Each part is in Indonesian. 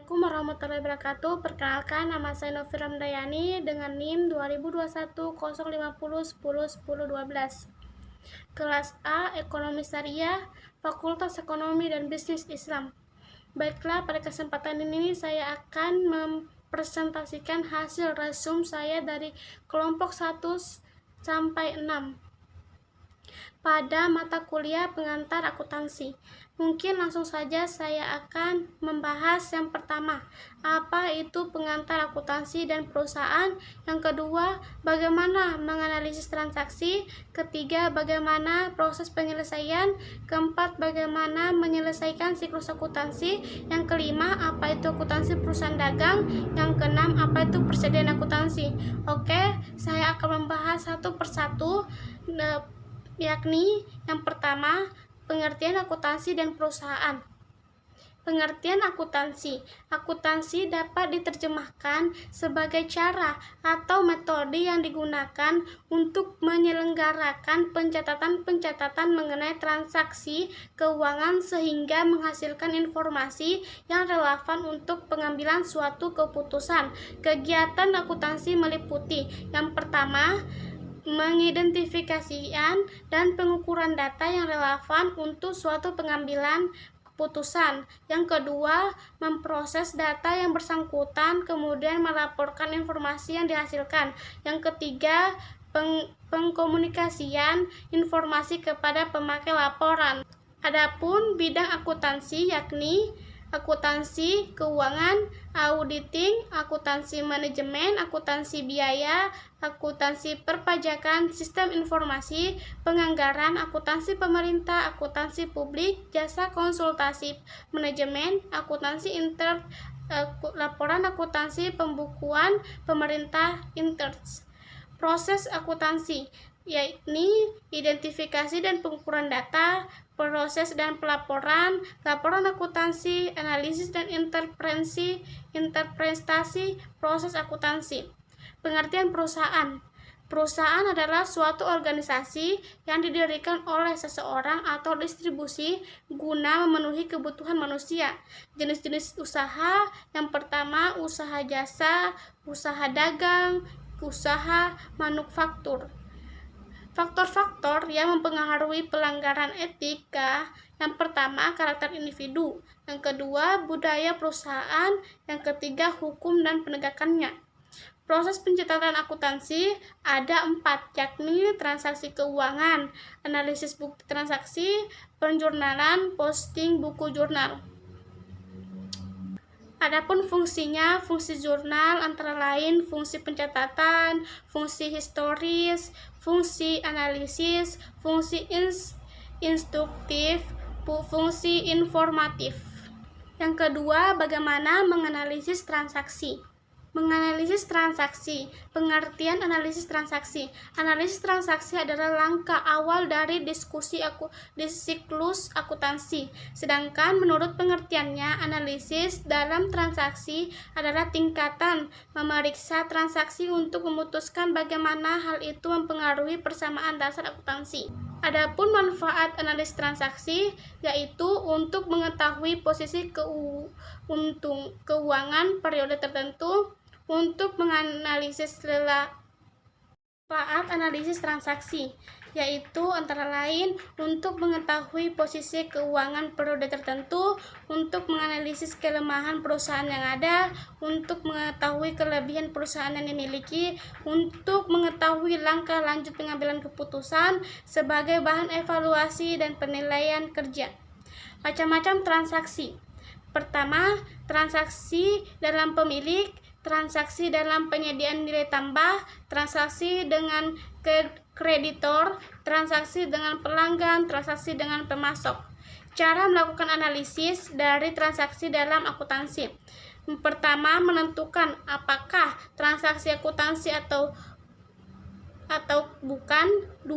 Assalamualaikum warahmatullahi wabarakatuh. Perkenalkan, nama saya Novi Ramdayani dengan NIM 2021 050 10 10 12. Kelas A, Ekonomi Syariah, Fakultas Ekonomi dan Bisnis Islam. Baiklah, pada kesempatan ini saya akan mempresentasikan hasil resume saya dari kelompok 1 sampai 6 pada mata kuliah pengantar akuntansi. Mungkin langsung saja saya akan membahas yang pertama, apa itu pengantar akuntansi dan perusahaan. Yang kedua, bagaimana menganalisis transaksi. Ketiga, bagaimana proses penyelesaian. Keempat, bagaimana menyelesaikan siklus akuntansi. Yang kelima, apa itu akuntansi perusahaan dagang. Yang keenam, apa itu persediaan akuntansi. Oke, saya akan membahas satu persatu, yakni yang pertama, pengertian akuntansi dan perusahaan. Pengertian akuntansi. Akuntansi dapat diterjemahkan sebagai cara atau metode yang digunakan untuk menyelenggarakan pencatatan-pencatatan mengenai transaksi keuangan sehingga menghasilkan informasi yang relevan untuk pengambilan suatu keputusan. Kegiatan akuntansi meliputi yang pertama, mengidentifikasikan dan pengukuran data yang relevan untuk suatu pengambilan keputusan. Yang kedua, memproses data yang bersangkutan, kemudian melaporkan informasi yang dihasilkan. Yang ketiga, pengkomunikasian informasi kepada pemakai laporan. Adapun bidang akuntansi yakni akuntansi keuangan, auditing, akuntansi manajemen, akuntansi biaya, akuntansi perpajakan, sistem informasi, penganggaran, akuntansi pemerintah, akuntansi publik, jasa konsultasi manajemen, akuntansi laporan akuntansi pembukuan pemerintah interns. Proses akuntansi yakni identifikasi dan pengukuran data, proses dan pelaporan, laporan akuntansi, analisis dan interpretasi proses akuntansi. Pengertian perusahaan. Perusahaan adalah suatu organisasi yang didirikan oleh seseorang atau distribusi guna memenuhi kebutuhan manusia. Jenis-jenis usaha, yang pertama usaha jasa, usaha dagang, usaha manufaktur. Faktor-faktor yang mempengaruhi pelanggaran etika, yang pertama karakter individu, yang kedua budaya perusahaan, yang ketiga hukum dan penegakannya. Proses pencatatan akuntansi ada 4, yakni transaksi keuangan, analisis bukti transaksi, penjurnalan, posting buku jurnal. Adapun fungsinya, fungsi jurnal antara lain fungsi pencatatan, fungsi historis, fungsi analisis, fungsi instruktif, fungsi informatif. Yang kedua, bagaimana menganalisis transaksi. Menganalisis transaksi. Pengertian analisis transaksi. Analisis transaksi adalah langkah awal dari diskusi siklus akuntansi. Sedangkan menurut pengertiannya, analisis dalam transaksi adalah tingkatan memeriksa transaksi untuk memutuskan bagaimana hal itu mempengaruhi persamaan dasar akuntansi. Adapun manfaat analisis transaksi yaitu untuk mengetahui posisi keuangan periode tertentu, untuk menganalisis manfaat analisis transaksi yaitu antara lain untuk mengetahui posisi keuangan periode tertentu, untuk menganalisis kelemahan perusahaan yang ada, untuk mengetahui kelebihan perusahaan yang dimiliki, untuk mengetahui langkah lanjut pengambilan keputusan sebagai bahan evaluasi dan penilaian kerja. Macam-macam transaksi. Pertama, transaksi dalam pemilik, transaksi dalam penyediaan nilai tambah, transaksi dengan kreditor, transaksi dengan pelanggan, transaksi dengan pemasok. Cara melakukan analisis dari transaksi dalam akuntansi. Pertama, menentukan apakah transaksi akuntansi atau bukan. 2,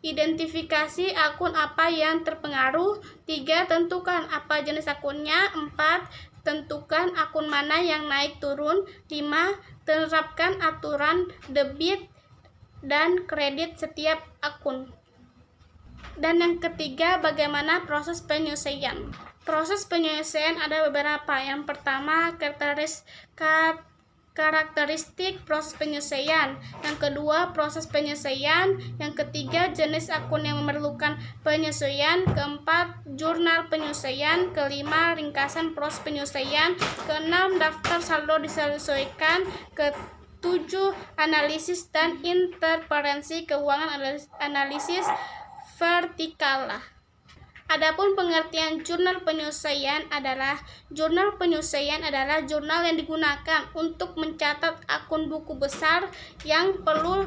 identifikasi akun apa yang terpengaruh. 3, tentukan apa jenis akunnya. 4, tentukan akun mana yang naik turun. 5, terapkan aturan debit dan kredit setiap akun. Dan yang ketiga, bagaimana proses penyelesaian. Proses penyelesaian ada beberapa. Yang pertama, karakteristik proses penyelesaian. Yang kedua, proses penyelesaian. Yang ketiga, jenis akun yang memerlukan penyesuaian. Keempat, jurnal penyelesaian. Kelima, ringkasan proses penyelesaian. Keenam, daftar saldo disesuaikan. Ketujuh, analisis dan interferensi keuangan, analisis vertikal. Adapun pengertian jurnal penyelesaian adalah jurnal yang digunakan untuk mencatat akun buku besar yang perlu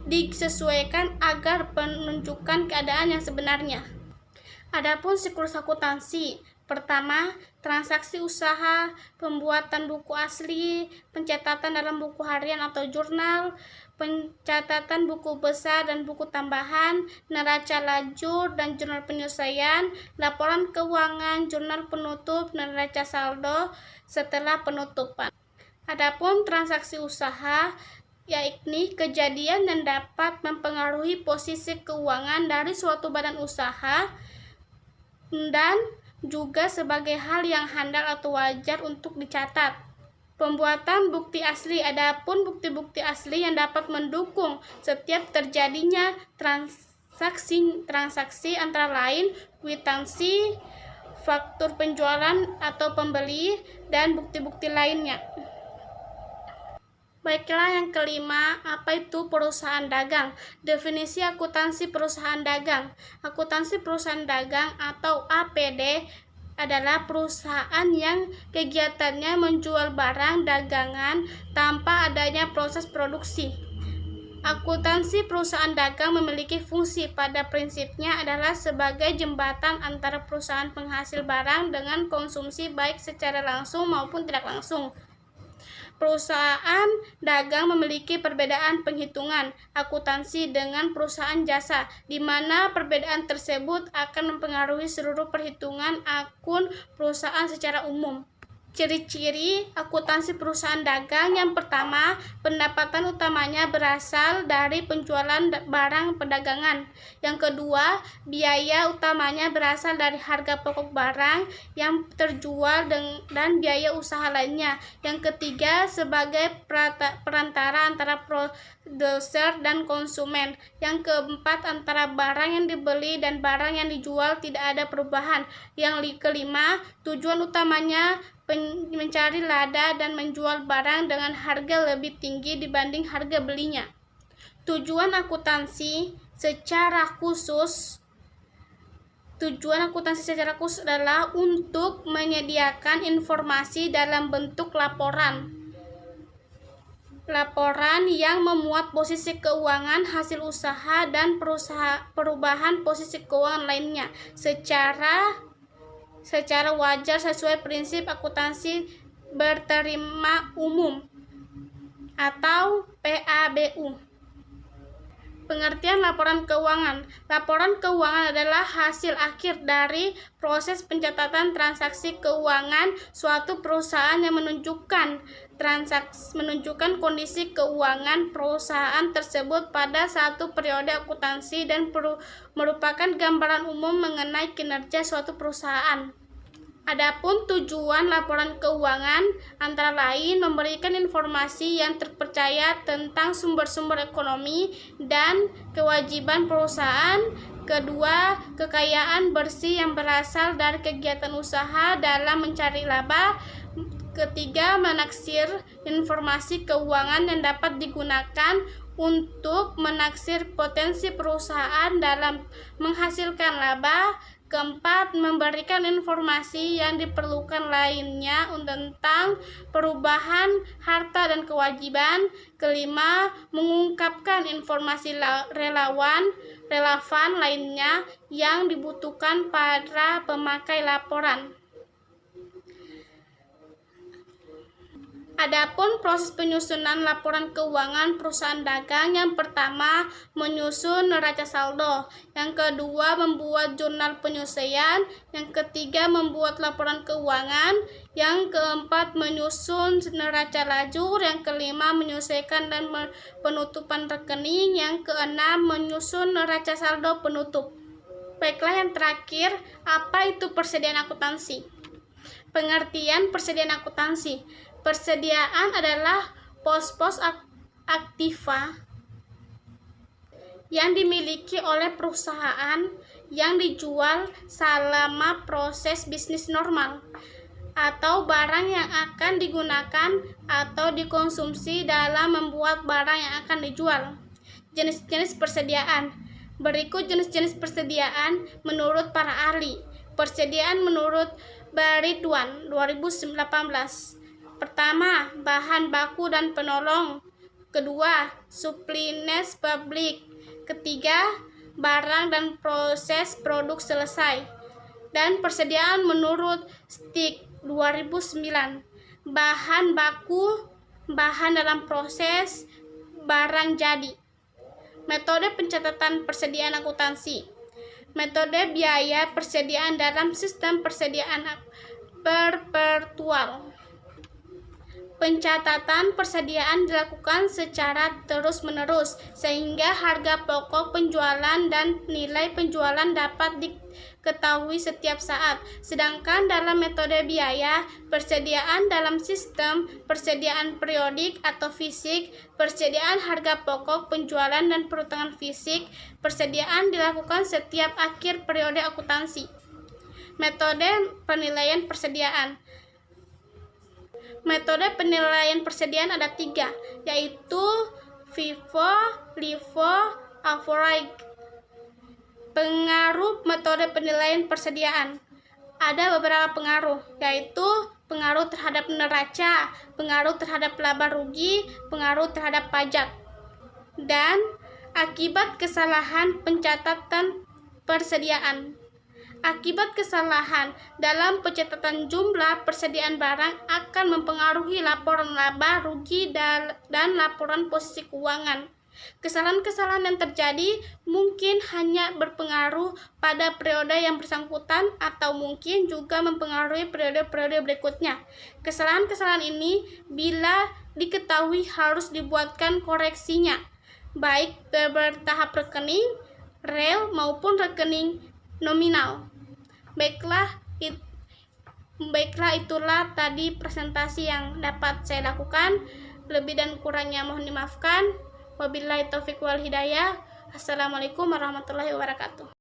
disesuaikan agar menunjukkan keadaan yang sebenarnya. Adapun siklus akuntansi, pertama, transaksi usaha, pembuatan buku asli, pencatatan dalam buku harian atau jurnal, pencatatan buku besar dan buku tambahan, neraca lajur dan jurnal penyelesaian, laporan keuangan, jurnal penutup, neraca saldo setelah penutupan. Adapun transaksi usaha, yakni kejadian yang dapat mempengaruhi posisi keuangan dari suatu badan usaha dan juga sebagai hal yang handal atau wajar untuk dicatat. Pembuatan bukti asli, adapun bukti-bukti asli yang dapat mendukung setiap terjadinya transaksi antara lain kwitansi, faktur penjualan atau pembeli, dan bukti-bukti lainnya. Baiklah, yang kelima, apa itu perusahaan dagang? Definisi akuntansi perusahaan dagang. Akuntansi perusahaan dagang atau APD adalah perusahaan yang kegiatannya menjual barang dagangan tanpa adanya proses produksi. Akuntansi perusahaan dagang memiliki fungsi pada prinsipnya adalah sebagai jembatan antara perusahaan penghasil barang dengan konsumsi baik secara langsung maupun tidak langsung. Perusahaan dagang memiliki perbedaan penghitungan akuntansi dengan perusahaan jasa, di mana perbedaan tersebut akan mempengaruhi seluruh perhitungan akun perusahaan secara umum. Ciri-ciri akuntansi perusahaan dagang: yang pertama, pendapatan utamanya berasal dari penjualan barang perdagangan. Yang kedua, biaya utamanya berasal dari harga pokok barang yang terjual dan biaya usaha lainnya. Yang ketiga, sebagai perantara antara produser dan konsumen. Yang keempat, antara barang yang dibeli dan barang yang dijual tidak ada perubahan. Yang kelima, tujuan utamanya mencari laba dan menjual barang dengan harga lebih tinggi dibanding harga belinya. Tujuan akuntansi secara khusus adalah untuk menyediakan informasi dalam bentuk laporan yang memuat posisi keuangan, hasil usaha, dan perubahan posisi keuangan lainnya secara wajar sesuai prinsip akuntansi berterima umum atau PABU. Pengertian laporan keuangan. Laporan keuangan adalah hasil akhir dari proses pencatatan transaksi keuangan suatu perusahaan yang menunjukkan kondisi keuangan perusahaan tersebut pada satu periode akuntansi dan merupakan gambaran umum mengenai kinerja suatu perusahaan. Adapun tujuan laporan keuangan antara lain memberikan informasi yang terpercaya tentang sumber-sumber ekonomi dan kewajiban perusahaan. Kedua, kekayaan bersih yang berasal dari kegiatan usaha dalam mencari laba. Ketiga, menaksir informasi keuangan yang dapat digunakan untuk menaksir potensi perusahaan dalam menghasilkan laba. Keempat, memberikan informasi yang diperlukan lainnya tentang perubahan harta dan kewajiban. Kelima, mengungkapkan informasi relevan lainnya yang dibutuhkan para pemakai laporan. Adapun proses penyusunan laporan keuangan perusahaan dagang: yang pertama, menyusun neraca saldo. Yang kedua, membuat jurnal penyelesaian. Yang ketiga, membuat laporan keuangan. Yang keempat, menyusun neraca lajur. Yang kelima, menyelesaikan dan penutupan rekening. Yang keenam, menyusun neraca saldo penutup. Baiklah, yang terakhir, apa itu persediaan akuntansi? Pengertian persediaan akuntansi. Persediaan adalah pos-pos aktiva yang dimiliki oleh perusahaan yang dijual selama proses bisnis normal, atau barang yang akan digunakan atau dikonsumsi dalam membuat barang yang akan dijual. Jenis-jenis persediaan. Berikut jenis-jenis persediaan menurut para ahli. Persediaan menurut Baridwan 2018. Pertama, bahan baku dan penolong. Kedua, supplies publik. Ketiga, barang dan proses produk selesai. Dan persediaan menurut STIK 2009. Bahan baku, bahan dalam proses, barang jadi. Metode pencatatan persediaan akuntansi. Metode biaya persediaan dalam sistem persediaan perpetual. Pencatatan persediaan dilakukan secara terus-menerus sehingga harga pokok penjualan dan nilai penjualan dapat diketahui setiap saat. Sedangkan dalam metode biaya persediaan dalam sistem persediaan periodik atau fisik, persediaan harga pokok penjualan dan perhitungan fisik, persediaan dilakukan setiap akhir periode akuntansi. Metode penilaian persediaan. Metode penilaian persediaan ada 3, yaitu FIFO, LIFO, average. Pengaruh metode penilaian persediaan. Ada beberapa pengaruh, yaitu pengaruh terhadap neraca, pengaruh terhadap laba rugi, pengaruh terhadap pajak, dan akibat kesalahan pencatatan persediaan. Akibat kesalahan dalam pencatatan jumlah persediaan barang akan mempengaruhi laporan laba rugi dan laporan posisi keuangan. Kesalahan-kesalahan yang terjadi mungkin hanya berpengaruh pada periode yang bersangkutan atau mungkin juga mempengaruhi periode-periode berikutnya. Kesalahan-kesalahan ini bila diketahui harus dibuatkan koreksinya, baik bertahap rekening real maupun rekening nominal. Baiklah, itulah tadi presentasi yang dapat saya lakukan. Lebih dan kurangnya mohon dimaafkan. Wabillahi taufiq wal hidayah. Assalamualaikum warahmatullahi wabarakatuh.